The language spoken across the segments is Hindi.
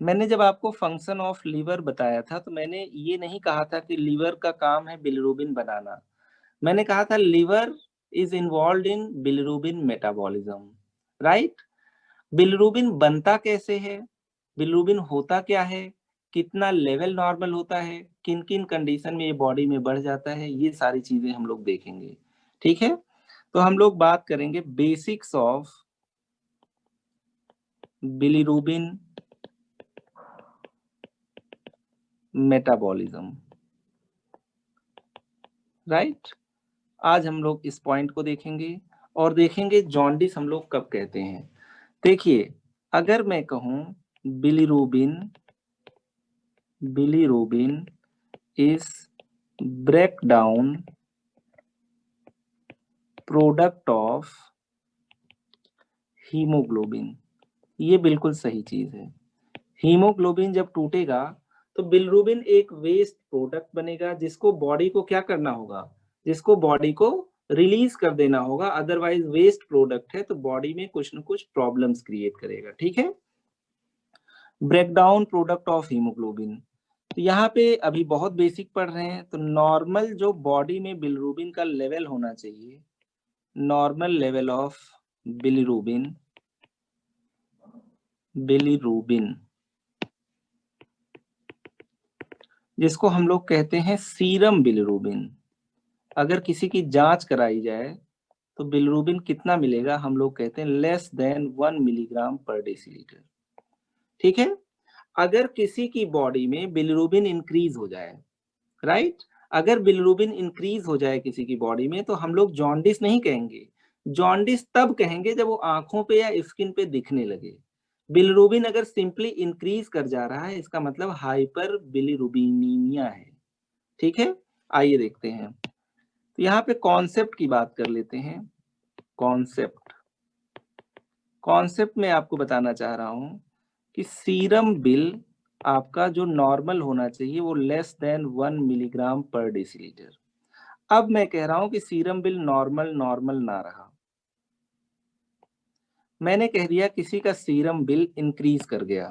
मैंने जब आपको फंक्शन ऑफ लीवर बताया था तो मैंने ये नहीं कहा था कि लीवर का काम है बिलिरुबिन बनाना। मैंने कहा था liver is involve in bilirubin metabolism, right. Bilirubin बनता कैसे है, बिलिरुबिन होता क्या है, कितना लेवल नॉर्मल होता है, किन किन कंडीशन में ये बॉडी में बढ़ जाता है, ये सारी चीजें हम लोग देखेंगे। ठीक है, तो हम लोग बात करेंगे basics of bilirubin metabolism, right. आज हम लोग इस पॉइंट को देखेंगे और देखेंगे जॉन्डिस हम लोग कब कहते हैं। देखिए, अगर मैं कहूं bilirubin, bilirubin is breakdown product of haemoglobin, ये बिल्कुल सही चीज है। हीमोग्लोबिन जब टूटेगा तो बिलिरुबिन एक वेस्ट प्रोडक्ट बनेगा जिसको बॉडी को क्या करना होगा, जिसको बॉडी को रिलीज कर देना होगा, अदरवाइज वेस्ट प्रोडक्ट है तो बॉडी में कुछ न कुछ प्रॉब्लम्स क्रिएट करेगा। ठीक है, ब्रेकडाउन प्रोडक्ट ऑफ हीमोग्लोबिन। तो यहाँ पे अभी बहुत बेसिक पढ़ रहे हैं, तो नॉर्मल जो बॉडी में बिलिरुबिन का लेवल होना चाहिए, normal level of bilirubin, bilirubin जिसको हम लोग कहते हैं सीरम बिलिरुबिन, अगर किसी की जांच कराई जाए तो बिलिरुबिन कितना मिलेगा, हम लोग कहते हैं लेस देन 1 मिलीग्राम पर डेसीलीटर। ठीक है, अगर किसी की बॉडी में बिलिरुबिन इंक्रीज हो जाए, राइट, अगर बिलिरुबिन इंक्रीज हो जाए किसी की बॉडी में तो हम लोग जॉन्डिस नहीं कहेंगे। जॉन्डिस तब कहेंगे जब वो आंखों पे या स्किन पे दिखने लगे। बिलिरुबिन अगर सिंपली इंक्रीज कर जा रहा है इसका मतलब हाइपर बिलिरुबिनीमिया है। ठीक है, आइए देखते हैं। तो यहाँ पे कॉन्सेप्ट की बात कर लेते हैं। कॉन्सेप्ट, कॉन्सेप्ट में आपको बताना चाह रहा हूं कि सीरम बिल आपका जो नॉर्मल होना चाहिए वो लेस देन 1 मिलीग्राम पर डेसीलीटर। अब मैं कह रहा हूं कि सीरम बिल नॉर्मल नॉर्मल ना रहा, मैंने कह दिया किसी का सीरम बिल इंक्रीज कर गया,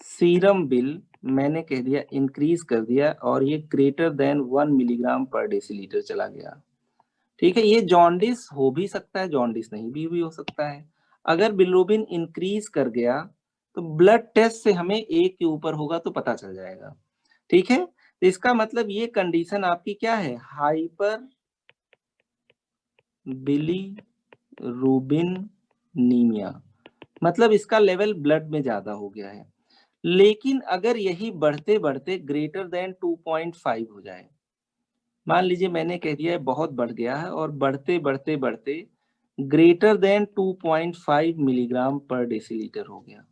सीरम बिल मैंने कह दिया इंक्रीज कर दिया और ये ग्रेटर देन 1 मिलीग्राम पर डेसीलीटर चला गया। ठीक है, ये जॉन्डिस हो भी सकता है, जॉन्डिस नहीं भी हो सकता है। अगर बिलिरुबिन इंक्रीज कर गया तो ब्लड टेस्ट से हमें एक के ऊपर होगा तो पता चल जाएगा। ठीक है, तो इसका मतलब ये कंडीशन आपकी क्या है, हाइपर बिलिरुबिनीमिया, मतलब इसका लेवल ब्लड में ज्यादा हो गया है। लेकिन अगर यही बढ़ते बढ़ते ग्रेटर देन 2.5 हो जाए, मान लीजिए मैंने कह दिया है बहुत बढ़ गया है और बढ़ते बढ़ते बढ़ते ग्रेटर देन 2.5 मिलीग्राम पर डेसीलीटर हो गया,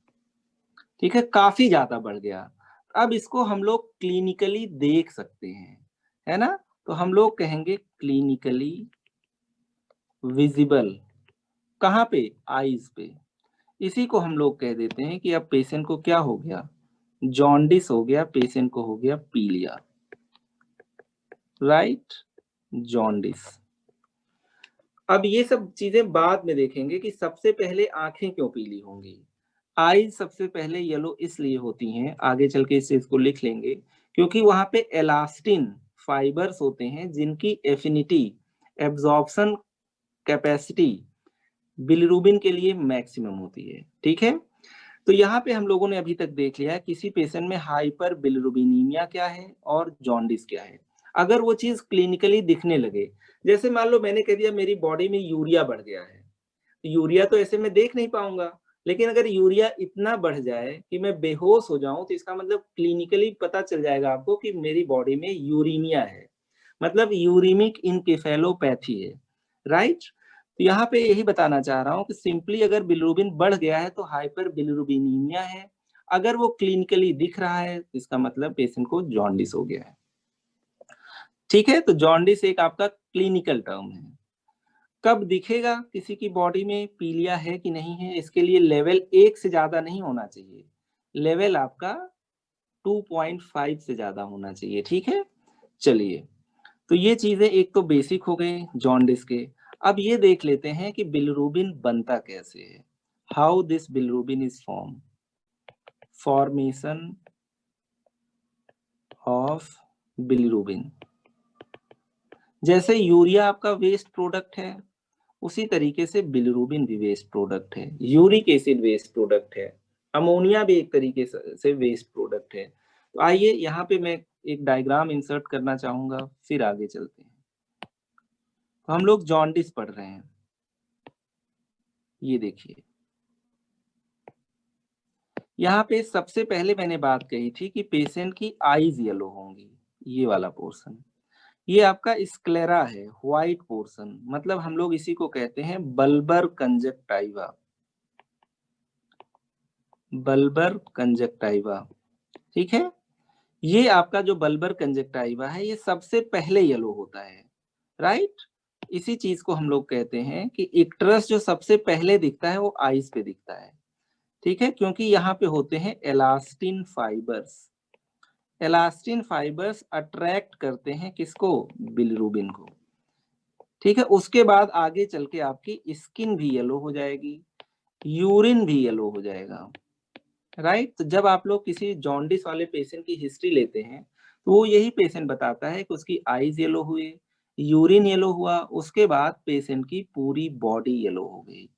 ठीक है, काफी ज्यादा बढ़ गया। अब इसको हम लोग क्लिनिकली देख सकते हैं, है ना। तो हम लोग कहेंगे क्लिनिकली विजिबल, कहाँ पे, आईज पे। इसी को हम लोग कह देते हैं कि अब पेशेंट को क्या हो गया, जॉन्डिस हो गया, पेशेंट को हो गया पीलिया, राइट, जॉन्डिस। अब ये सब चीजें बाद में देखेंगे कि सबसे पहले आंखें क्यों पीली होंगी। आईज सबसे पहले येलो इसलिए होती हैं, आगे चल के इस चीज को लिख लेंगे, क्योंकि वहां पे एलास्टिन फाइबर्स होते हैं जिनकी एफिनिटी, एब्जॉर्प्शन कैपेसिटी बिलिरुबिन के लिए मैक्सिमम होती है। ठीक है, तो यहाँ पे हम लोगों ने अभी तक देख लिया है किसी पेशेंट में हाइपर बिलिरुबिनीमिया क्या है और जॉन्डिस क्या है। अगर वो चीज क्लिनिकली दिखने लगे, जैसे मान लो मैंने कह दिया मेरी बॉडी में यूरिया बढ़ गया है, तो यूरिया तो ऐसे मैं देख नहीं पाऊंगा, लेकिन अगर यूरिया इतना बढ़ जाए कि मैं बेहोश हो जाऊं तो इसका मतलब क्लिनिकली पता चल जाएगा आपको कि मेरी बॉडी में यूरीमिया है, मतलब यूरिमिक इनकेफेलोपैथी है, राइट। तो यहाँ पे यही बताना चाह रहा हूँ कि सिंपली अगर बिलिरुबिन बढ़ गया है तो हाइपर बिलिरुबिनीमिया है, अगर वो क्लिनिकली दिख रहा है तो इसका मतलब पेशेंट को जॉन्डिस हो गया है। ठीक है, तो जॉन्डिस एक आपका क्लिनिकल टर्म है। कब दिखेगा किसी की बॉडी में पीलिया है कि नहीं है, इसके लिए लेवल 1 से ज्यादा नहीं होना चाहिए, लेवल आपका 2.5 से ज्यादा होना चाहिए। ठीक है, चलिए, तो ये चीजें एक तो बेसिक हो गए जॉन्डिस के। अब ये देख लेते हैं कि बिलिरुबिन बनता कैसे है, how this bilirubin is form. Formation of bilirubin. जैसे यूरिया आपका वेस्ट प्रोडक्ट है, उसी तरीके से बिलिरुबिन भी वेस्ट प्रोडक्ट है, यूरिक एसिड वेस्ट प्रोडक्ट है, अमोनिया भी एक तरीके से वेस्ट प्रोडक्ट है। तो आइए यहाँ पे मैं एक डायग्राम इंसर्ट करना चाहूंगा, फिर आगे चलते हैं। तो हम लोग जॉन्डिस पढ़ रहे हैं, ये देखिए यहाँ पे सबसे पहले मैंने बात कही थी कि पेशेंट की आईज येलो होंगी, ये वाला पोर्शन। ये आपका स्क्लेरा है, व्हाइट पोर्शन, मतलब हम लोग इसी को कहते हैं बल्बर कंजक्टाइवा, बल्बर कंजक्टाइवा, ठीक है। ये आपका जो बल्बर कंजक्टाइवा है, ये सबसे पहले येलो होता है, राइट। इसी चीज को हम लोग कहते हैं कि इक्ट्रस जो सबसे पहले दिखता है वो आइज पे दिखता है, ठीक है, क्योंकि यहाँ पे होते हैं एलास्टिन फाइबर्स। एलास्टिन फाइबर्स अट्रैक्ट करते हैं किसको, बिलिरुबिन को, ठीक है। उसके बाद आगे चल के आपकी स्किन भी येलो हो जाएगी, यूरिन भी येलो हो जाएगा, राइट। तो जब आप लोग किसी जॉन्डिस वाले पेशेंट की हिस्ट्री लेते हैं तो वो यही पेशेंट बताता है कि उसकी आईज येलो हुए, यूरिन येलो हुआ, उसके बाद पेशेंट की पूरी बॉडी येलो हो गई,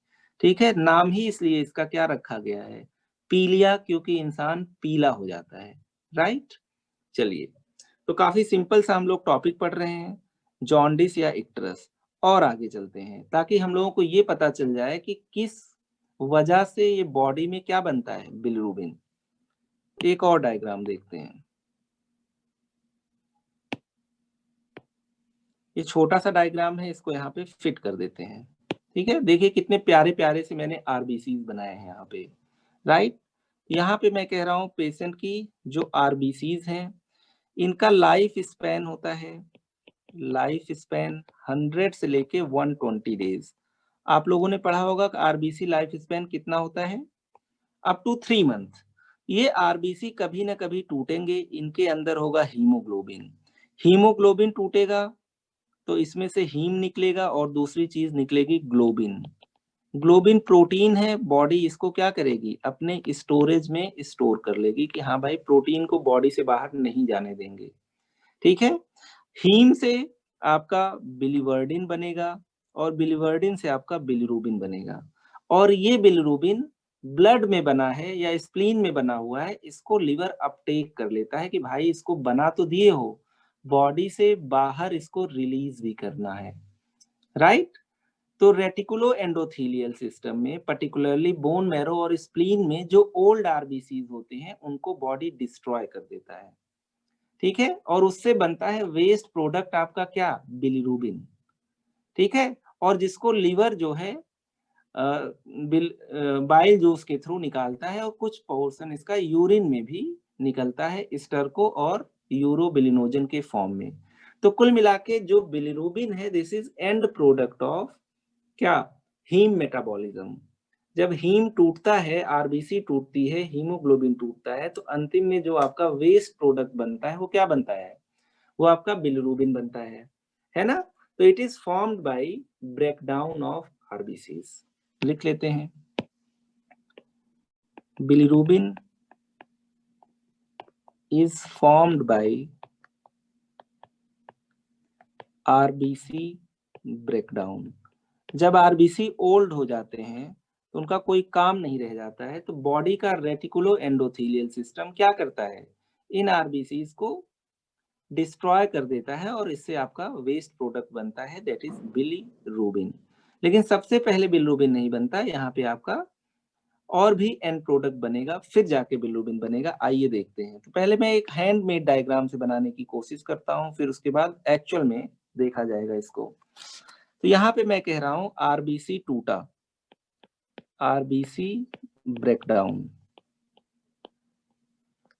ठीक है। नाम ही इसलिए इसका क्या रखा गया है, पीलिया, क्योंकि इंसान पीला हो जाता है, राइट। चलिए, तो काफी सिंपल सा हम लोग टॉपिक पढ़ रहे हैं, जॉन्डिस या इक्ट्रस। और आगे चलते हैं ताकि हम लोगों को ये पता चल जाए कि किस वजह से ये बॉडी में क्या बनता है, बिलिरुबिन। एक और डायग्राम देखते हैं, ये छोटा सा डायग्राम है, इसको यहाँ पे फिट कर देते हैं, ठीक है। देखिए कितने प्यारे प्यारे से मैंने आरबीसी बनाए हैं यहाँ पे, राइट। यहाँ पे मैं कह रहा हूँ पेशेंट की जो आरबीसीज हैं, इनका लाइफ स्पैन होता है, लाइफ स्पैन 100 से लेके 120 डेज। आप लोगों ने पढ़ा होगा कि आरबीसी लाइफ स्पैन कितना होता है, अप टू 3 मंथ। ये आरबीसी कभी ना कभी टूटेंगे, इनके अंदर होगा हीमोग्लोबिन, हीमोग्लोबिन टूटेगा तो इसमें से हीम निकलेगा और दूसरी चीज निकलेगी ग्लोबिन। ग्लोबिन प्रोटीन है, बॉडी इसको क्या करेगी, अपने स्टोरेज में स्टोर कर लेगी कि हाँ भाई प्रोटीन को बॉडी से बाहर नहीं जाने देंगे, ठीक है। हीम से आपका बिलिवर्डिन बनेगा और बिलिवर्डिन से आपका बिलिरुबिन बनेगा, और ये बिलिरुबिन ब्लड में बना है या स्प्लीन में बना हुआ है, इसको लिवर अपटेक कर लेता है कि भाई इसको बना तो दिए हो, बॉडी से बाहर इसको रिलीज भी करना है, राइट। तो रेटिकुलो एंडोथीलियल सिस्टम में पर्टिकुलरली बोन मैरो और स्प्लीन में जो ओल्ड आरबीसीज होते हैं उनको बॉडी डिस्ट्रॉय कर देता है, ठीक है, और उससे बनता है वेस्ट प्रोडक्ट आपका क्या, बिलिरुबिन, ठीक है। और जिसको लिवर जो है बाइल जूस के थ्रू निकालता है, और कुछ पोर्शन इसका यूरिन में भी निकलता है, स्टर्को और यूरोबिलिनोजन के फॉर्म में। तो कुल मिला के जो बिलिरुबिन है, this is and product of क्या, हीम मेटाबॉलिज्म। जब हीम टूटता है, आरबीसी टूटती है, हीमोग्लोबिन टूटता है, तो अंतिम में जो आपका वेस्ट प्रोडक्ट बनता है वो क्या बनता है, वो आपका बिलिरुबिन बनता है ना। तो it is formed by breakdown of RBCs. लिख लेते हैं, bilirubin is formed by RBC breakdown. जब आरबीसी ओल्ड हो जाते हैं तो उनका कोई काम नहीं रह जाता है, तो बॉडी का रेटिकुलो एंडोथीलियल सिस्टम क्या करता है, इन आरबीसीज को डिस्ट्रॉय कर देता है और इससे आपका वेस्ट प्रोडक्ट बनता है, दैट इज बिलिरुबिन। लेकिन सबसे पहले बिलिरुबिन नहीं बनता, यहाँ पे आपका और भी एंड प्रोडक्ट बनेगा, फिर जाके बिलिरुबिन बनेगा। आइए देखते हैं। तो पहले मैं एक हैंडमेड डायग्राम से बनाने की कोशिश करता हूँ, फिर उसके बाद एक्चुअल में देखा जाएगा इसको। तो यहाँ पे मैं कह रहा हूँ आरबीसी टूटा, आरबीसी ब्रेकडाउन,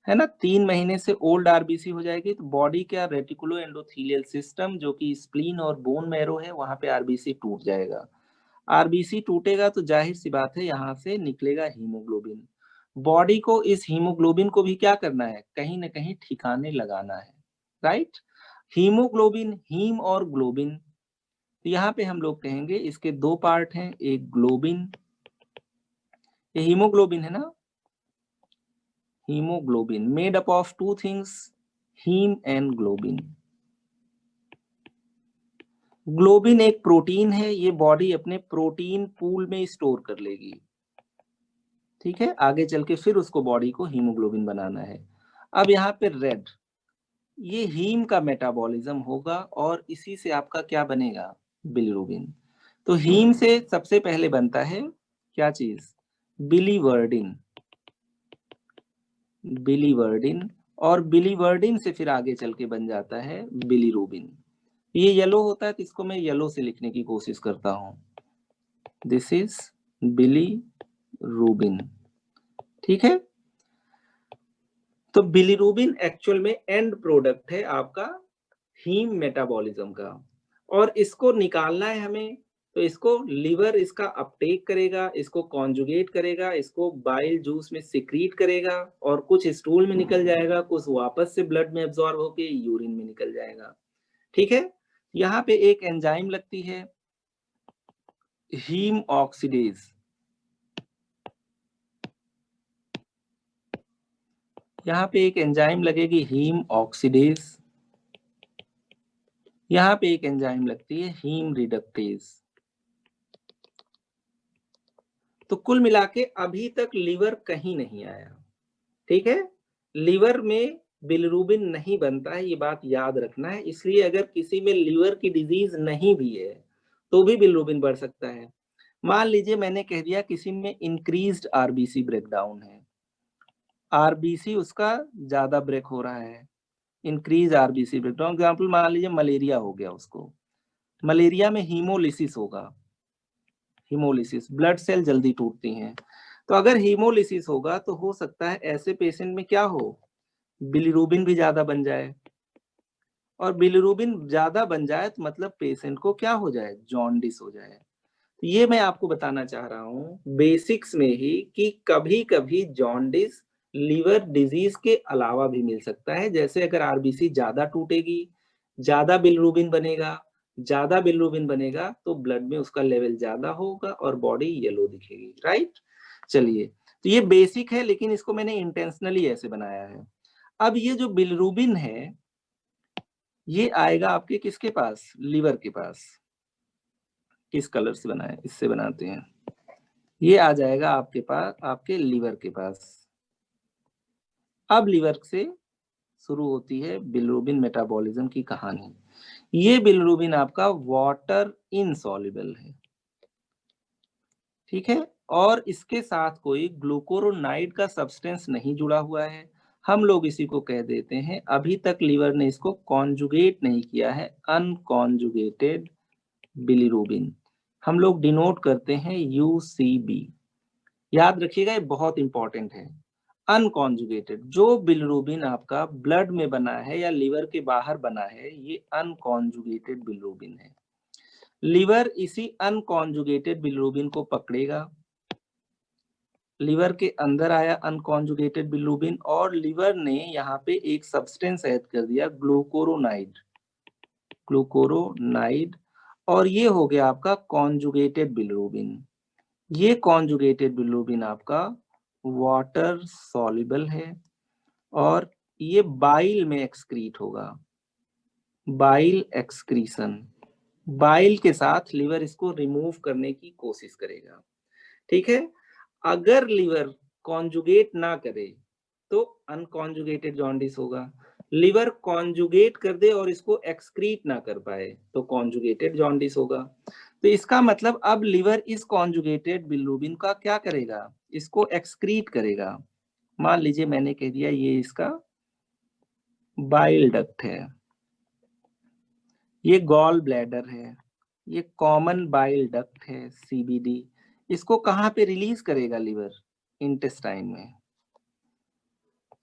है ना। 3 महीने से ओल्ड आरबीसी हो जाएगी तो बॉडी का रेटिकुलो एंडोथीलियल सिस्टम जो कि स्प्लीन और बोन मैरो है, वहां पे आरबीसी टूट जाएगा। आरबीसी टूटेगा तो जाहिर सी बात है यहाँ से निकलेगा हीमोग्लोबिन। बॉडी को इस हीमोग्लोबिन को भी क्या करना है, कहीं ना कहीं ठिकाने लगाना है, राइट। हीमोग्लोबिन, हीम और ग्लोबिन, तो यहाँ पे हम लोग कहेंगे इसके 2 पार्ट हैं, एक ग्लोबिन, ये हीमोग्लोबिन है ना, haemoglobin made up of two things, haem and globin. Globin एक प्रोटीन है, ये बॉडी अपने प्रोटीन पूल में स्टोर कर लेगी, ठीक है, आगे चल के फिर उसको बॉडी को हीमोग्लोबिन बनाना है। अब यहाँ पे रेड, ये हीम का मेटाबॉलिज्म होगा और इसी से आपका क्या बनेगा, बिलिरुबिन। तो हीम से सबसे पहले बनता है क्या चीज, बिलीवर्डिन, बिलीवर्डिन, और बिलीवर्डिन से फिर आगे चल के बन जाता है बिलीरुबिन। ये येलो होता है तो इसको मैं येलो से लिखने की कोशिश करता हूं, दिस इज बिलीरुबिन, ठीक है। तो बिलीरुबिन एक्चुअल में एंड प्रोडक्ट है आपका हीम मेटाबॉलिज्म का, और इसको निकालना है हमें, तो इसको लिवर इसका अपटेक करेगा, इसको कॉन्जुगेट करेगा, इसको बाइल जूस में सिक्रीट करेगा, और कुछ स्टूल में निकल जाएगा, कुछ वापस से ब्लड में एब्जॉर्ब होके यूरिन में निकल जाएगा, ठीक है। यहाँ पे एक एंजाइम लगती है हीम ऑक्सीडेज, यहाँ पे एक एंजाइम लगेगी हीम ऑक्सीडेज, यहाँ पे एक एंजाइम लगती है हीम रिडक्टेज। तो कुल मिला के अभी तक लीवर कहीं नहीं आया, ठीक है। लीवर में बिलिरुबिन नहीं बनता है, ये बात याद रखना है। इसलिए अगर किसी में लीवर की डिजीज नहीं भी है तो भी बिलिरुबिन बढ़ सकता है। मान लीजिए मैंने कह दिया किसी में इंक्रीज्ड आरबीसी ब्रेकडाउन है, आरबीसी उसका ज्यादा ब्रेक हो रहा है, इंक्रीज आरबीसी ब्रेकडाउन। एग्जाम्पल मान लीजिए मलेरिया हो गया, उसको मलेरिया में हीमोलिसिस होगा, हीमोलिसिस ब्लड सेल जल्दी टूटती हैं, तो अगर हीमोलिसिस होगा तो हो सकता है ऐसे पेशेंट में क्या हो, बिलिरुबिन भी ज्यादा बन जाए, और बिलिरुबिन ज्यादा बन जाए तो मतलब पेशेंट को क्या हो जाए, जॉन्डिस हो जाए। तो ये मैं आपको बताना चाह रहा हूँ बेसिक्स में ही कि कभी कभी जॉन्डिस लीवर डिजीज के अलावा भी मिल सकता है। जैसे अगर आरबीसी ज्यादा टूटेगी, ज्यादा बिलिरुबिन बनेगा, ज्यादा बिलिरुबिन बनेगा तो ब्लड में उसका लेवल ज्यादा होगा और बॉडी येलो दिखेगी, राइट। चलिए, तो ये बेसिक है, लेकिन इसको मैंने इंटेंशनली ऐसे बनाया है। अब ये जो बिलिरुबिन है ये आएगा आपके किसके पास, लीवर के पास। किस कलर से बनाए, इससे बनाते हैं। ये आ जाएगा आपके पास, आपके लीवर के पास। अब लीवर से शुरू होती है बिलिरुबिन मेटाबॉलिज्म की कहानी। ये बिलिरुबिन आपका वाटर इनसॉल्युबल है, ठीक है, और इसके साथ कोई ग्लूकोरोनाइड का सब्सटेंस नहीं जुड़ा हुआ है। हम लोग इसी को कह देते हैं, अभी तक लीवर ने इसको कॉन्जुगेट नहीं किया है, अनकॉन्जुगेटेड बिलिरुबिन। हम लोग डिनोट करते हैं यूसीबी, याद रखिएगा ये बहुत इंपॉर्टेंट है। अनकॉन्जुगेटेड, जो बिलिरुबिन आपका ब्लड में बना है या लीवर के बाहर बना है, ये अनकॉन्जुगेटेड बिलिरुबिन है। लीवर इसी अनकॉन्जुगेटेड बिलिरुबिन को पकड़ेगा, लीवर के अंदर आया अनकॉन्जुगेटेड बिलिरुबिन, और लीवर ने यहाँ पे एक सब्सटेंस ऐड कर दिया ग्लूकोरोनाइड, ग्लूकोरोनाइड, और ये हो गया आपका कॉन्जुगेटेड बिलिरुबिन। ये कॉन्जुगेटेड बिलिरुबिन आपका वाटर सॉल्युबल है, और ये बाइल में एक्सक्रीट होगा, बाइल एक्सक्रीशन। बाइल के साथ लीवर इसको रिमूव करने की कोशिश करेगा, ठीक है। अगर लीवर कॉन्जुगेट ना करे तो अनकॉन्जुगेटेड जॉन्डिस होगा, लीवर कॉन्जुगेट कर दे और इसको एक्सक्रीट ना कर पाए तो कॉन्जुगेटेड जॉन्डिस होगा। तो इसका मतलब अब लीवर इस कॉन्जुगेटेड बिलिरुबिन का क्या करेगा, इसको एक्सक्रीट करेगा। मान लीजिए मैंने कह दिया ये इसका बाइल डक्ट है, ये गॉल ब्लैडर है, ये कॉमन बाइल डक्ट है सीबीडी। इसको कहाँ पे रिलीज करेगा लीवर, इंटेस्टाइन में,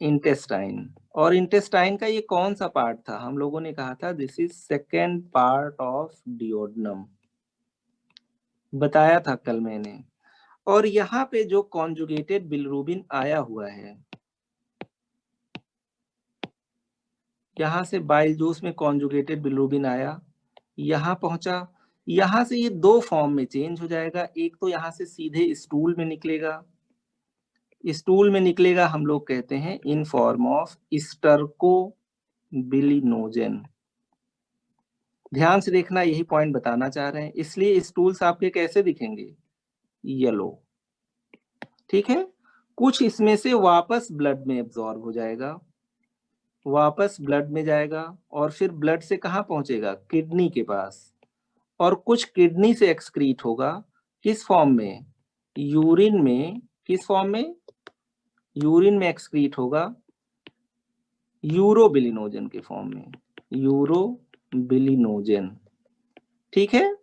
इंटेस्टाइन। और इंटेस्टाइन का ये कौन सा पार्ट था, हम लोगों ने कहा था this is second part of duodenum, बताया था कल मैंने। और यहाँ पे जो कॉन्जुगेटेड बिलिरुबिन आया हुआ है, यहाँ से बाइल जूस में कॉन्जुगेटेड बिलिरुबिन आया, यहाँ पहुंचा, यहाँ से ये दो फॉर्म में चेंज हो जाएगा। एक तो यहाँ से सीधे स्टूल में निकलेगा, स्टूल में निकलेगा हम लोग कहते हैं इन फॉर्म ऑफ स्टर्कोबिलिनोजन। ध्यान से देखना, यही पॉइंट बताना चाह रहे हैं। इसलिए स्टूल्स आपके कैसे दिखेंगे? येलो। ठीक है, कुछ इसमें से वापस ब्लड में एब्जॉर्ब हो जाएगा, वापस ब्लड में जाएगा और फिर ब्लड से कहाँ पहुंचेगा? किडनी के पास। और कुछ किडनी से एक्सक्रीट होगा, किस फॉर्म में? यूरिन में। किस फॉर्म में? यूरिन में एक्सक्रीट होगा यूरोबिलिनोजन के फॉर्म में, यूरोबिलिनोजन। ठीक है,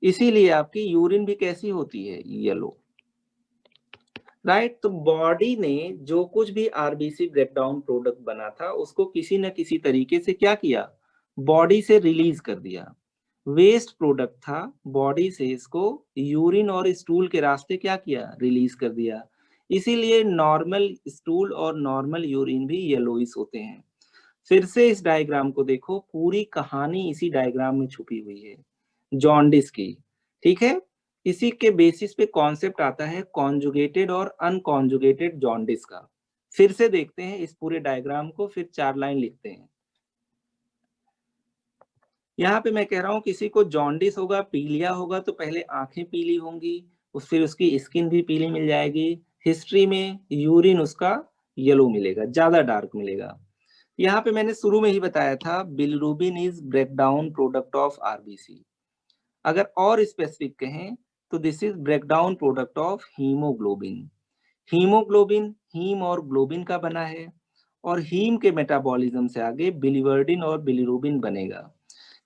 इसीलिए आपकी यूरिन भी कैसी होती है? येलो। राइट। तो बॉडी ने जो कुछ भी आरबीसी ब्रेकडाउन प्रोडक्ट बना था उसको किसी न किसी तरीके से क्या किया? बॉडी से रिलीज कर दिया। वेस्ट प्रोडक्ट था, बॉडी से इसको यूरिन और स्टूल के रास्ते क्या किया? रिलीज कर दिया। इसीलिए नॉर्मल स्टूल और नॉर्मल यूरिन भी येलोइश होते हैं। फिर से इस डायग्राम को देखो, पूरी कहानी इसी डायग्राम में छुपी हुई है जॉन्डिस की। ठीक है, इसी के बेसिस पे कॉन्सेप्ट आता है कॉन्जुगेटेड और अनकॉन्जुगेटेड जॉन्डिस का। फिर से देखते हैं इस पूरे डायग्राम को, फिर 4 लाइन लिखते हैं। यहाँ पे मैं कह रहा हूँ किसी को जॉन्डिस होगा, पीलिया होगा, तो पहले आंखें पीली होंगी, फिर उसकी स्किन भी पीली मिल जाएगी। हिस्ट्री में यूरिन उसका येलो मिलेगा, ज्यादा डार्क मिलेगा। यहाँ पे मैंने शुरू में ही बताया था bilirubin is breakdown product of RBC. अगर और स्पेसिफिक कहें तो this is breakdown product of haemoglobin. Haemoglobin haem और ग्लोबिन का बना है, और हीम के मेटाबॉलिज्म से आगे बिलिवर्डिन और बिलिरुबिन बनेगा।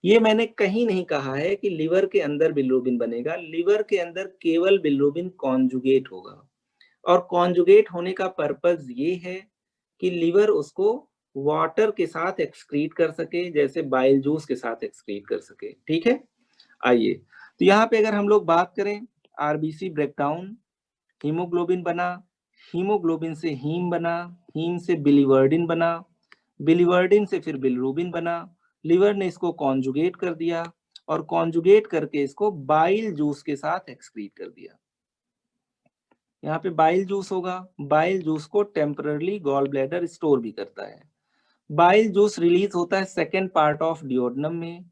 ये मैंने कहीं नहीं कहा है कि लिवर के अंदर बिलिरुबिन बनेगा, लिवर के अंदर केवल बिलिरुबिन कॉन्जुगेट होगा। और कॉन्जुगेट होने का पर्पस ये है कि लिवर उसको वाटर के साथ एक्सक्रीट कर सके, जैसे बाइल जूस के साथ एक्सक्रीट कर सके। ठीक है, आइए, तो यहाँ पे अगर हम लोग बात करें आरबीसी ब्रेकडाउन, हीमोग्लोबिन बना, हीमोग्लोबिन से हीम बना, हीम से बिलिवर्डिन बना, बिलिवर्डिन से फिर बिलिरुबिन बना, लिवर ने इसको कॉन्जुगेट कर दिया और कॉन्जुगेट करके इसको बाइल जूस के साथ एक्सक्रीट कर दिया। यहाँ पे बाइल जूस होगा, बाइल जूस को टेम्पररी गॉल ब्लैडर स्टोर भी करता है। बाइल जूस रिलीज होता है सेकेंड पार्ट ऑफ डिओडनम में।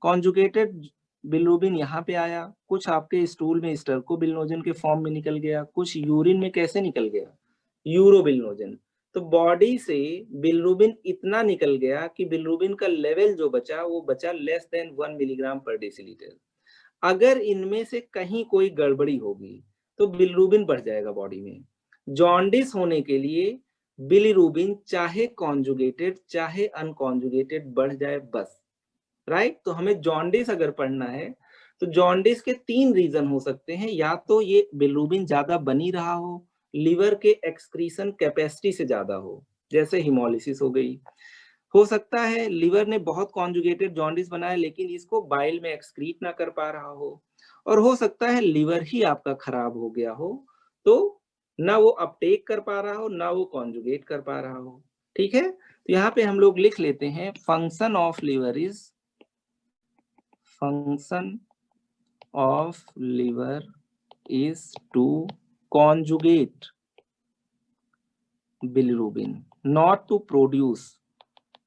कॉन्जुगेटेड बिलिरुबिन यहाँ पे आया, कुछ आपके स्टूल में स्टर्कोबिलिनोजन के फॉर्म में निकल गया, कुछ यूरिन में कैसे निकल गया? यूरोबिलिनोजन। तो बॉडी से बिलिरुबिन इतना निकल गया कि बिलिरुबिन का लेवल जो बचा वो बचा लेस देन 1 मिलीग्राम पर डेसीलीटर। अगर इनमें से कहीं कोई गड़बड़ी होगी तो बिलिरुबिन बढ़ जाएगा बॉडी में। जॉन्डिस होने के लिए बिलिरुबिन चाहे कॉन्जुगेटेड चाहे अनकॉन्जुगेटेड बढ़ जाए बस। राइट। तो हमें जॉन्डिस अगर पढ़ना है तो जॉन्डिस के 3 रीजन हो सकते हैं। या तो ये बिलिरुबिन ज्यादा बनी रहा हो, लिवर के एक्सक्रीशन कैपेसिटी से ज्यादा हो, जैसे हिमोलिसिस हो गई। हो सकता है लिवर ने बहुत कॉन्जुगेटेड जॉन्डिस बनाया लेकिन इसको बाइल में एक्सक्रीट ना कर पा रहा हो, और हो सकता है लिवर ही आपका खराब हो गया हो, तो ना वो अपटेक कर पा रहा हो ना वो कॉन्जुगेट कर पा रहा हो। ठीक है, तो यहाँ पे हम लोग लिख लेते हैं function of liver is, function of liver is to conjugate bilirubin, not to produce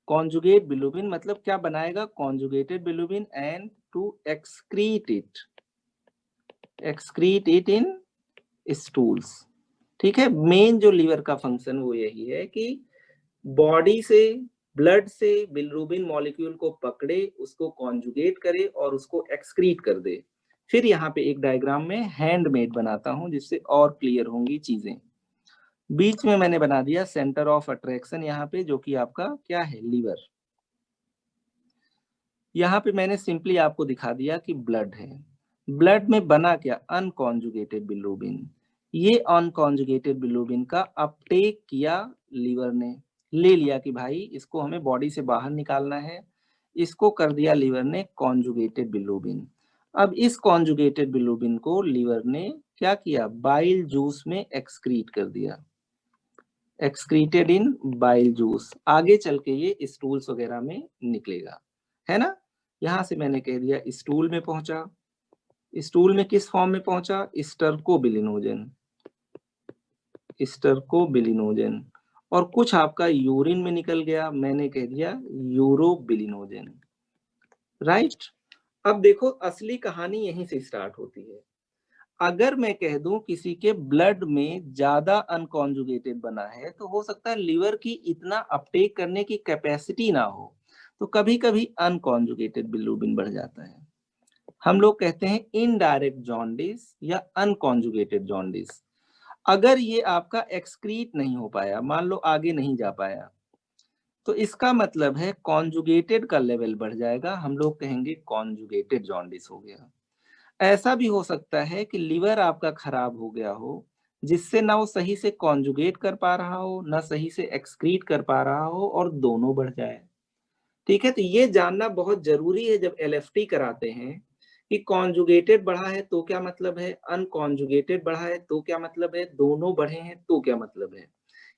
conjugate bilirubin। मतलब क्या बनाएगा? conjugated bilirubin and to excrete it in stools। ठीक है, मेन जो लीवर का फंक्शन वो यही है कि बॉडी से ब्लड से बिलिरुबिन मॉलिक्यूल को पकड़े, उसको कॉन्जुगेट करे और उसको एक्सक्रीट कर दे। फिर यहाँ पे एक डायग्राम में हैंडमेड बनाता हूं जिससे और क्लियर होंगी चीजें। बीच में मैंने बना दिया सेंटर ऑफ अट्रैक्शन यहाँ पे, जो कि आपका क्या है? लीवर। यहाँ पे मैंने सिंपली आपको दिखा दिया कि ब्लड है। ब्लड में बना क्या? Unconjugated bilirubin. ये अनकॉन्जुगेटेड बिलिरुबिन का अपटेक किया लीवर ने, ले लिया कि भाई इसको हमें बॉडी से बाहर निकालना है, इसको कर दिया लीवर ने कॉन्जुगेटेड बिलिरुबिन। अब इस कॉन्जुगेटेड बिलिरुबिन को लीवर ने क्या किया? बाइल जूस में एक्सक्रीट कर दिया, एक्सक्रीटेड इन बाइल जूस। आगे चल के ये स्टूल्स वगैरह में निकलेगा, है ना। यहां से मैंने कह दिया स्टूल में पहुंचा। स्टूल में किस फॉर्म में पहुंचा? स्टर्कोबिलिनोजन। स्टर्कोबिलिनोजेन, और कुछ आपका यूरिन में निकल गया, मैंने कह दिया यूरोबिलिनोजेन, राइट। अब देखो असली कहानी यहीं से स्टार्ट होती है। अगर मैं कह दूं किसी के ब्लड में ज्यादा अनकॉन्जुगेटेड बना है, तो हो सकता है लिवर की इतना अपटेक करने की कैपेसिटी ना हो, तो कभी कभी अनकॉन्जुगेटेड बिलिरुबिन बढ़ जाता है। हम लोग कहते हैं इनडायरेक्ट जॉन्डिस या अनकॉन्जुगेटेड जॉन्डिस। अगर ये आपका एक्सक्रीट नहीं हो पाया, मान लो आगे नहीं जा पाया, तो इसका मतलब है कॉन्जुगेटेड का लेवल बढ़ जाएगा, हम लोग कहेंगे कॉन्जुगेटेड जॉन्डिस हो गया। ऐसा भी हो सकता है कि लिवर आपका खराब हो गया हो, जिससे ना वो सही से कॉन्जुगेट कर पा रहा हो, ना सही से एक्सक्रीट कर पा रहा हो, और दोनों बढ़ जाए। ठीक है, तो ये जानना बहुत जरूरी है जब एलएफटी कराते हैं कि कॉन्जुगेटेड बढ़ा है तो क्या मतलब है, अनकॉन्जुगेटेड बढ़ा है तो क्या मतलब है, दोनों बढ़े हैं तो क्या मतलब है।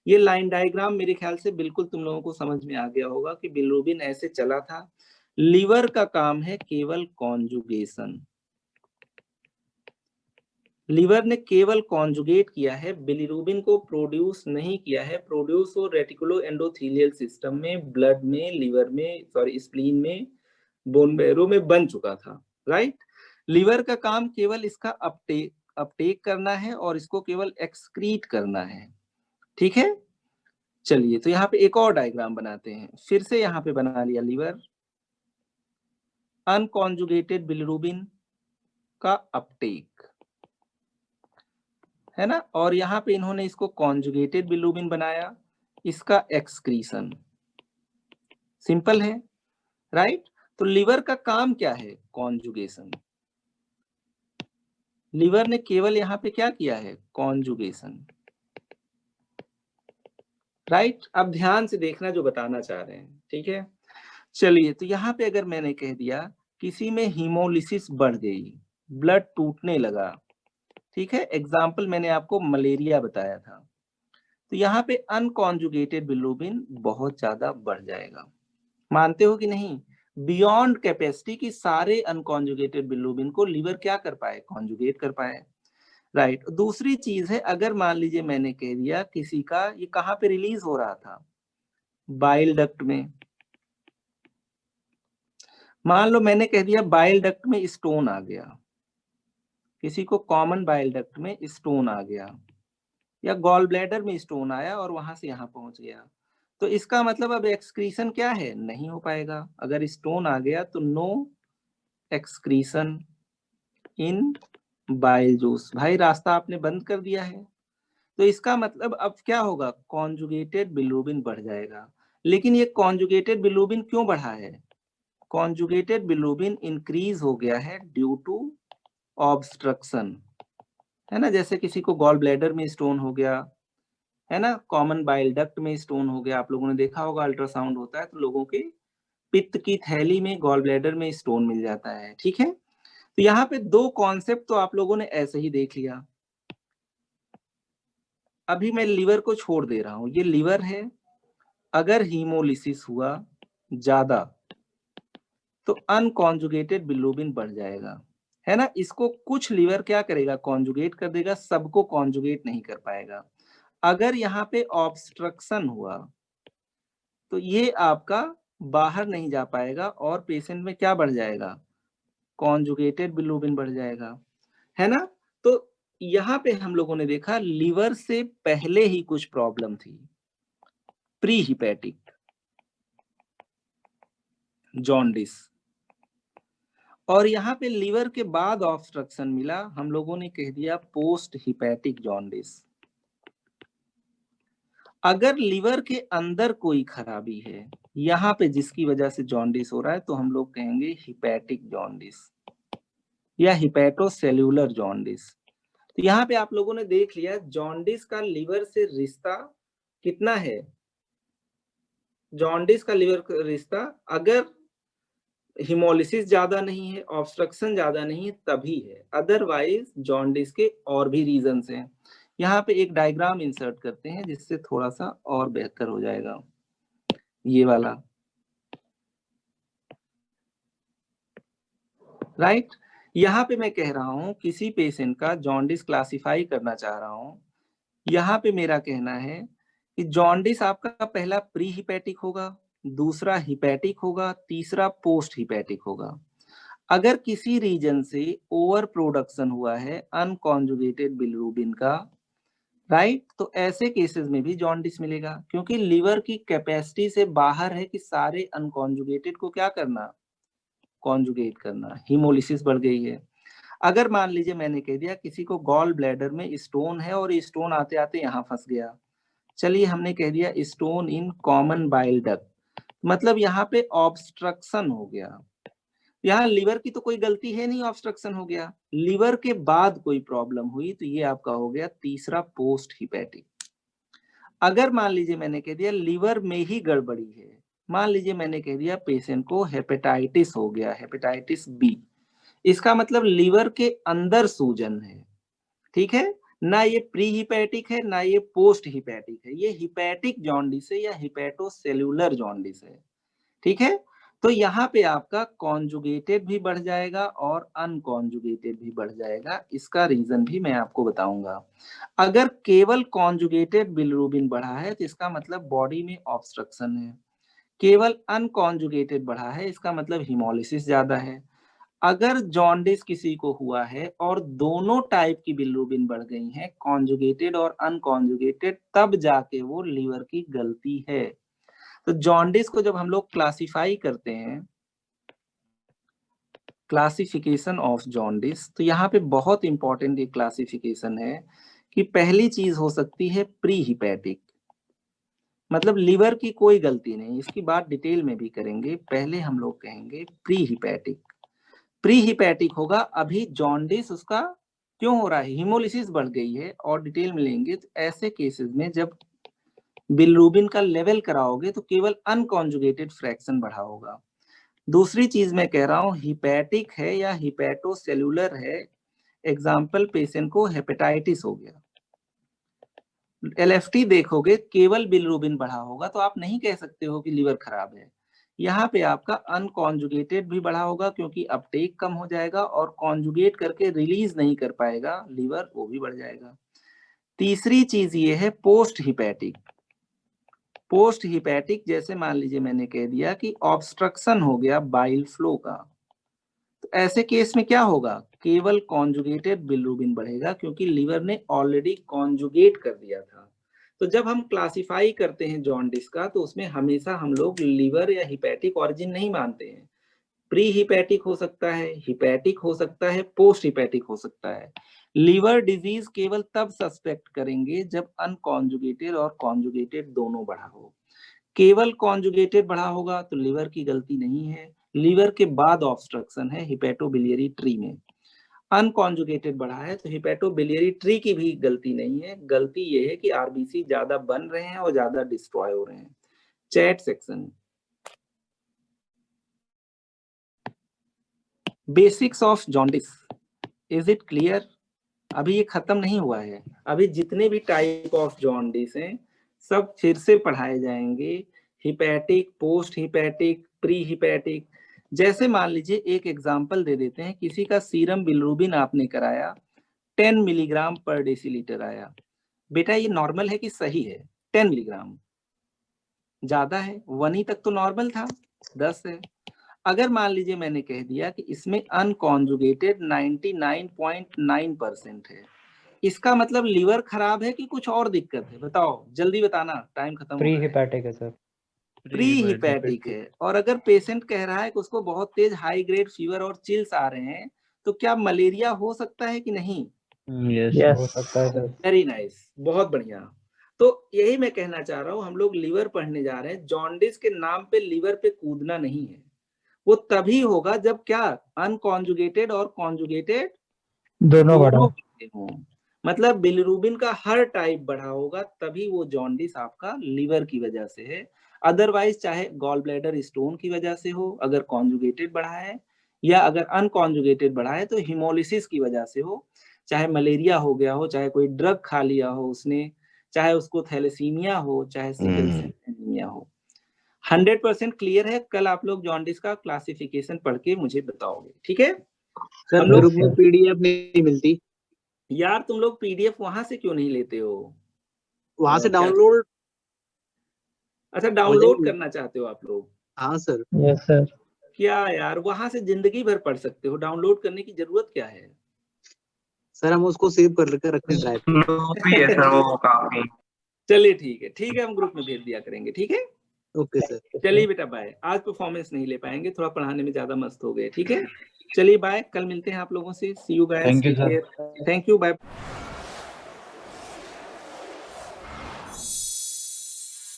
ये लाइन डायग्राम मेरे ख्याल से बिल्कुल तुम लोगों को समझ में आ गया होगा कि बिलिरुबिन ऐसे चला था। लिवर का काम है केवल कॉन्जुगेशन, लिवर ने केवल कॉन्जुगेट किया है, बिलिरुबिन को प्रोड्यूस नहीं किया है। प्रोड्यूस वो रेटिकुलो एंडोथेलियल सिस्टम में, ब्लड में, लिवर में, सॉरी स्प्लीन में, बोन मैरो में बन चुका था, राइट। लिवर का काम केवल इसका अपटेक करना है और इसको केवल एक्सक्रीट करना है, ठीक है। चलिए, तो यहाँ पे एक और डायग्राम बनाते हैं। फिर से यहाँ पे बना लिया लिवर, अनकॉन्जुगेटेड बिलिरुबिन का अपटेक, है ना, और यहाँ पे इन्होंने इसको कॉन्जुगेटेड बिलिरुबिन बनाया, इसका एक्सक्रीशन। सिंपल है, राइट। तो लिवर का काम क्या है, कॉन्जुगेशन। लिवर ने केवल यहाँ पे क्या किया है, कॉन्जुगेशन, राइट। अब ध्यान से देखना जो बताना चाह रहे हैं, ठीक है। चलिए, तो यहाँ पे अगर मैंने कह दिया किसी में हीमोलिसिस बढ़ गई, ब्लड टूटने लगा, ठीक है, एग्जाम्पल मैंने आपको मलेरिया बताया था, तो यहाँ पे अनकॉन्जुगेटेड बिलिरुबिन बहुत ज्यादा बढ़ जाएगा। मानते हो कि नहीं, बियॉन्ड कैपेसिटी की सारे अनकॉन्जुगेटेड बिलिरुबिन को लिवर क्या कर पाए, कॉन्जुगेट कर पाए, राइट। दूसरी चीज है, अगर मान लीजिए मैंने कह दिया किसी का ये कहाँ पे रिलीज हो रहा था, बाइल डक्ट में, मान लो मैंने कह दिया बाइल डक्ट में स्टोन आ गया, किसी को कॉमन बाइल डक्ट में स्टोन आ गया, या गॉल ब्लैडर में स्टोन आया और वहां से यहाँ पहुंच गया, तो इसका मतलब अब एक्सक्रीशन क्या है, नहीं हो पाएगा। अगर स्टोन आ गया तो no excretion in bile juice, भाई रास्ता आपने बंद कर दिया है। तो इसका मतलब अब क्या होगा, कॉन्जुगेटेड बिलिरुबिन बढ़ जाएगा। लेकिन ये कॉन्जुगेटेड बिलिरुबिन क्यों बढ़ा है, कॉन्जुगेटेड बिलिरुबिन इंक्रीज हो गया है ड्यू टू ऑब्स्ट्रक्शन, है ना। जैसे किसी को गॉल ब्लैडर में स्टोन हो गया, है ना, कॉमन बाइल डक्ट में स्टोन हो गया, आप लोगों ने देखा होगा अल्ट्रासाउंड होता है तो लोगों के पित्त की थैली में, गॉल ब्लैडर में स्टोन मिल जाता है, ठीक है। तो यहाँ पे दो कॉन्सेप्ट तो आप लोगों ने ऐसे ही देख लिया। अभी मैं लिवर को छोड़ दे रहा हूं, ये लिवर है, अगर हीमोलिसिस हुआ ज्यादा तो अनकॉन्जुगेटेड बिलिरुबिन बढ़ जाएगा, है ना। इसको कुछ लिवर क्या करेगा, कॉन्जुगेट कर देगा, सबको कॉन्जुगेट नहीं कर पाएगा। अगर यहाँ पे ऑब्स्ट्रक्शन हुआ तो ये आपका बाहर नहीं जा पाएगा और पेशेंट में क्या बढ़ जाएगा, कॉन्जुगेटेड बिलिरुबिन बढ़ जाएगा, है ना। तो यहाँ पे हम लोगों ने देखा लिवर से पहले ही कुछ प्रॉब्लम थी, प्री हिपैटिक जॉन्डिस, और यहाँ पे लिवर के बाद ऑब्स्ट्रक्शन मिला, हम लोगों ने कह दिया पोस्ट हिपैटिक जॉन्डिस। अगर लिवर के अंदर कोई खराबी है यहाँ पे जिसकी वजह से जॉन्डिस हो रहा है, तो हम लोग कहेंगे हिपैटिक जॉन्डिस या हिपैटोसेल्यूलर जॉन्डिस। तो यहाँ पे आप लोगों ने देख लिया जॉन्डिस का लिवर से रिश्ता कितना है, जॉन्डिस का लिवर का रिश्ता अगर हिमोलिसिस ज्यादा नहीं है, ऑब्स्ट्रक्शन ज्यादा नहीं है, तभी है, अदरवाइज जॉन्डिस के और भी रीजंस हैं। यहाँ पे एक डायग्राम इंसर्ट करते हैं जिससे थोड़ा सा और बेहतर हो जाएगा, ये वाला, राइट। यहाँ पे मैं कह रहा हूँ किसी पेशेंट का जॉन्डिस क्लासिफाई करना चाह रहा हूँ यहाँ पे मेरा कहना है कि जॉन्डिस आपका पहला प्री हिपैटिक होगा, दूसरा हिपैटिक होगा, तीसरा पोस्ट हिपैटिक होगा। अगर किसी रीजन से ओवर प्रोडक्शन हुआ है अनकॉन्जुगेटेड बिलिरुबिन का, राइट, तो ऐसे केसेस में भी जॉन्डिस मिलेगा, क्योंकि लिवर की कैपेसिटी से बाहर है कि सारे अनकॉन्जुगेटेड को क्या करना, कॉन्जुगेट करना, हीमोलिसिस बढ़ गई है। अगर मान लीजिए मैंने कह दिया किसी को गॉल ब्लैडर में स्टोन है और स्टोन आते आते यहाँ फंस गया, चलिए हमने कह दिया stone in common bile duct, मतलब यहाँ पे ऑब्स्ट्रक्शन हो गया। यहाँ लिवर की तो कोई गलती है नहीं, ऑब्स्ट्रक्शन हो गया। लिवर के बाद कोई प्रॉब्लम हुई तो ये आपका हो गया तीसरा पोस्ट हिपैटिक। अगर मान लीजिए मैंने कह दिया लिवर में ही गड़बड़ी है, मान लीजिए मैंने कह दिया पेशेंट को हेपेटाइटिस हो गया, हेपेटाइटिस बी, इसका मतलब लिवर के अंदर सूजन है, ठीक है ना, ये प्री हिपैटिक है ना ये पोस्ट हिपैटिक है, ये हिपैटिक जॉन्डिस है या हिपैटोसेल्युलर जॉन्डिस है, ठीक है। तो यहाँ पे आपका कॉन्जुगेटेड भी बढ़ जाएगा और अनकॉन्जुगेटेड भी बढ़ जाएगा, इसका रीजन भी मैं आपको बताऊंगा। अगर केवल कॉन्जुगेटेड बिलिरुबिन बढ़ा है तो इसका मतलब बॉडी में ऑब्स्ट्रक्शन है, केवल अनकॉन्जुगेटेड बढ़ा है इसका मतलब हिमोलिसिस ज्यादा है। अगर जॉन्डिस किसी को हुआ है और दोनों टाइप की बिलिरुबिन बढ़ गई हैं, कॉन्जुगेटेड और अनकॉन्जुगेटेड, तब जाके वो लिवर की गलती है। तो जॉन्डिस को जब हम लोग क्लासिफाई करते हैं, क्लासिफिकेशन ऑफ जॉन्डिस, तो यहाँ पे बहुत इंपॉर्टेंट ये क्लासिफिकेशन है कि पहली चीज हो सकती है प्री हिपैटिक, मतलब लिवर की कोई गलती नहीं, इसकी बात डिटेल में भी करेंगे, पहले हम लोग कहेंगे प्री हिपैटिक। प्री हिपैटिक होगा, अभी जॉन्डिस उसका क्यों हो रहा है, हिमोलिसिस बढ़ गई है, और डिटेल में लेंगे। तो ऐसे केसेस में जब बिलिरुबिन का लेवल कराओगे तो केवल अनकॉन्जुगेटेड फ्रैक्शन बढ़ा होगा। दूसरी चीज मैं कह रहा हूँ हिपैटिक है या हिपैटोसेल्युलर है, एग्जाम्पल पेशेंट को हेपेटाइटिस हो गया, एलएफटी देखोगे केवल बिलिरुबिन बढ़ा होगा तो आप नहीं कह सकते हो कि लीवर खराब है। यहाँ पे आपका अनकॉन्जुगेटेड भी बढ़ा होगा क्योंकि अपटेक कम हो जाएगा और कॉन्जुगेट करके रिलीज नहीं कर पाएगा लीवर, वो भी बढ़ जाएगा। तीसरी चीज ये है पोस्ट हिपैटिक। पोस्ट हिपैटिक जैसे मान लीजिए मैंने कह दिया कि ऑब्स्ट्रक्शन हो गया बाइल फ्लो का, तो ऐसे केस में क्या होगा, केवल कॉन्जुगेटेड बिलिरुबिन बढ़ेगा क्योंकि लीवर ने ऑलरेडी कॉन्जुगेट कर दिया था। तो जब हम क्लासिफाई करते हैं जॉन्डिस का तो उसमें हमेशा हम लोग लीवर या हिपैटिक ऑरिजिन नहीं मानते हैं, प्री हिपैटिक हो सकता है, हिपैटिक हो सकता है, पोस्ट हिपैटिक हो सकता है। लीवर डिजीज केवल तब सस्पेक्ट करेंगे जब अनकॉन्जुगेटेड और कॉन्जुगेटेड दोनों बढ़ा हो। केवल कॉन्जुगेटेड बढ़ा होगा तो लिवर की गलती नहीं है, लिवर के बाद ऑब्स्ट्रक्शन है हिपैटोबिलियरी ट्री में। अनकॉन्जुगेटेड बढ़ा है तो हिपैटोबिलियरी ट्री की भी गलती नहीं है, गलती ये है कि आरबीसी ज्यादा बन रहे हैं और ज्यादा डिस्ट्रॉय हो रहे हैं। Chat section, basics of jaundice, is it clear? अभी ये खत्म नहीं हुआ है, अभी जितने भी टाइप ऑफ जॉन्डिस हैं सब फिर से पढ़ाए जाएंगे, hepatic, post hepatic, pre hepatic. जैसे मान लीजिए एक एग्जांपल दे देते हैं, किसी का सीरम बिलिरुबिन आपने कराया 10 मिलीग्राम पर डेसीलीटर आया, बेटा ये नॉर्मल है कि सही है? 10 मिलीग्राम ज्यादा है, 1 ही तक तो नॉर्मल था, 10 है। अगर मान लीजिए मैंने कह दिया कि इसमें अनकॉन्जुगेटेड 99.9% है, इसका मतलब लीवर खराब है कि कुछ और दिक्कत है, बताओ जल्दी बताना, टाइम खत्म हो प्री रहा है। हिपैटिक है सर। प्री हिपैटिक है, और अगर पेशेंट कह रहा है कि उसको बहुत तेज हाई ग्रेड फीवर और चिल्स आ रहे हैं, तो क्या मलेरिया हो सकता है कि नहीं? यस हो सकता है सर। वेरी नाइस, बहुत बढ़िया। तो यही मैं कहना चाह रहा हूँ, हम लोग लीवर पढ़ने जा रहे हैं, जॉन्डिस के नाम पे लीवर पे कूदना नहीं है, वो तभी होगा जब क्या, अनकॉन्जुगेटेड और कॉन्जुगेटेड दोनों बढ़ा। बढ़े हों, मतलब बिलिरुबिन का हर टाइप बढ़ा होगा तभी वो जॉन्डिस आपका लीवर की वजह से है। अदरवाइज चाहे गॉल ब्लैडर स्टोन की वजह से हो अगर कॉन्जुगेटेड बढ़ा है, या अगर अनकॉन्जुगेटेड बढ़ा है तो हिमोलिसिस की वजह से हो, चाहे मलेरिया हो गया हो, चाहे कोई ड्रग खा लिया हो उसने, चाहे उसको थैलेसीमिया हो, चाहे सिकल सेल एनीमिया हो। 100% क्लियर है? कल आप लोग जॉन्डिस का क्लासिफिकेशन पढ़ के मुझे बताओगे, ठीक है? सर हम लोग ग्रुप में पीडीएफ नहीं मिलती। यार तुम लोग पीडीएफ वहां से क्यों नहीं लेते हो? वहां से क्या- डाउनलोड। अच्छा, डाउनलोड जाएगी। करना चाहते हो आप लोग? हाँ सर। Yes sir. क्या यार, वहां से जिंदगी भर पढ़ सकते हो, डाउनलोड करने की जरूरत क्या है? सर हम उसको सेव कर लेकर रखते हैं ड्राइव पे। भी है सर वो काफी। चलिए ठीक है, हम ग्रुप में भेज दिया करेंगे, ठीक है। Okay sir. चलिए बेटा बाय, आज परफॉर्मेंस नहीं ले पाएंगे, थोड़ा पढ़ाने में ज्यादा मस्त हो गए, ठीक है। चलिए बाय, कल मिलते हैं आप लोगों से। See you guys, Thank you, take sir. Care, thank you, bye.